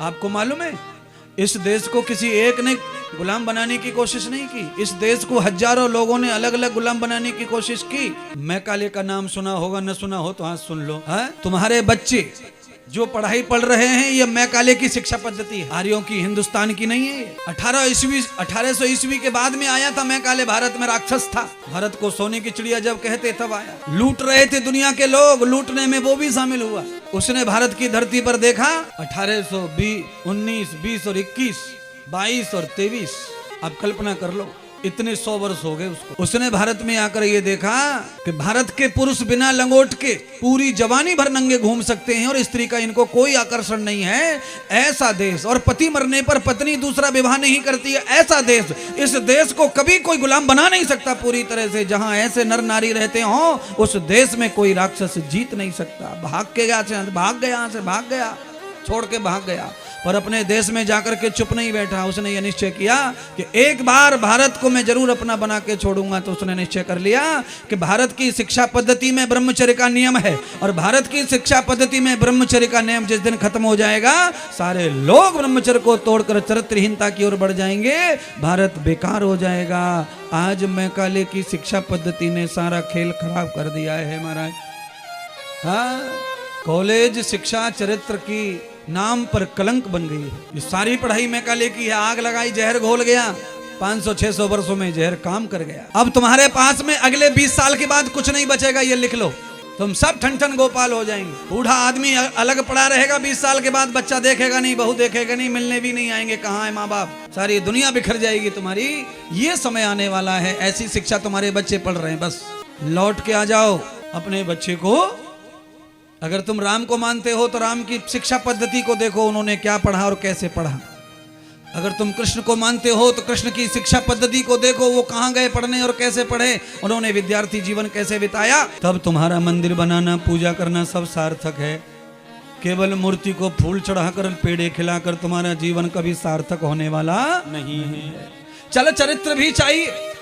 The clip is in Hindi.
आपको मालूम है, इस देश को किसी एक ने गुलाम बनाने की कोशिश नहीं की। इस देश को हजारों लोगों ने अलग अलग गुलाम बनाने की कोशिश की। मैकाले का नाम सुना होगा, न सुना हो तो हाथ सुन लो। है तुम्हारे बच्चे जो पढ़ाई पढ़ रहे हैं, ये मैकाले की शिक्षा पद्धति है, आर्यों की, हिंदुस्तान की नहीं है। 1800 ईस्वी के बाद में आया था मैकाले। भारत में राक्षस था। भारत को सोने की चिड़िया जब कहते तब आया। लूट रहे थे दुनिया के लोग, लूटने में वो भी शामिल हुआ। उसने भारत की धरती पर देखा 1820, 19, 20 और 21, 22 और 23। अब कल्पना कर लो, इतने 100 वर्ष हो गए उसको। उसने भारत में आकर ये देखा कि भारत के पुरुष बिना लंगोट के पूरी जवानी भर नंगे घूम सकते हैं और स्त्री का इनको कोई आकर्षण नहीं है। ऐसा देश, और पति मरने पर पत्नी दूसरा विवाह नहीं करती है, ऐसा देश, इस देश को कभी कोई गुलाम बना नहीं सकता पूरी तरह से। जहां ऐसे नर नारी रहते हो, उस देश में कोई राक्षस जीत नहीं सकता। भाग गया, छोड़ के भाग गया, पर अपने देश में जाकर के चुप नहीं बैठा। उसने यह निश्चय किया कि एक बार भारत को मैं जरूर अपना बना के छोड़ूंगा। तो उसने निश्चय कर लिया कि भारत की शिक्षा पद्धति में ब्रह्मचर्य का नियम है, और भारत की शिक्षा पद्धति में ब्रह्मचर्य का नियम जिस दिन खत्म हो जाएगा, सारे लोग ब्रह्मचर्य को तोड़कर चरित्रहीनता की ओर बढ़ जाएंगे, भारत बेकार हो जाएगा। आज मैकाले की शिक्षा पद्धति ने सारा खेल खराब कर दिया है महाराज। हाँ, कॉलेज शिक्षा चरित्र की नाम पर कलंक बन गई है। ये सारी पढ़ाई मैकाले की है। आग लगाई, जहर घोल गया, 500-600 वर्षों में जहर काम कर गया। अब तुम्हारे पास में अगले 20 साल के बाद कुछ नहीं बचेगा, ये लिख लो। तुम सब ठन ठन गोपाल हो जाएंगे। बूढ़ा आदमी अलग पड़ा रहेगा, 20 साल के बाद बच्चा देखेगा नहीं, बहू देखेगा नहीं, मिलने भी नहीं आएंगे। कहाँ है माँ बाप? सारी दुनिया बिखर जाएगी तुम्हारी। ये समय आने वाला है। ऐसी शिक्षा तुम्हारे बच्चे पढ़ रहे हैं। बस लौट के आ जाओ अपने बच्चे को। अगर तुम राम को मानते हो तो राम की शिक्षा पद्धति को देखो, उन्होंने क्या पढ़ा और कैसे पढ़ा। अगर तुम कृष्ण को मानते हो तो कृष्ण की शिक्षा पद्धति को देखो, वो कहाँ गए पढ़ने और कैसे पढ़े, उन्होंने विद्यार्थी जीवन कैसे बिताया। तब तुम्हारा मंदिर बनाना, पूजा करना सब सार्थक है। केवल मूर्ति को फूल चढ़ाकर, पेड़े खिलाकर तुम्हारा जीवन कभी सार्थक होने वाला नहीं है। चलो, चरित्र भी चाहिए।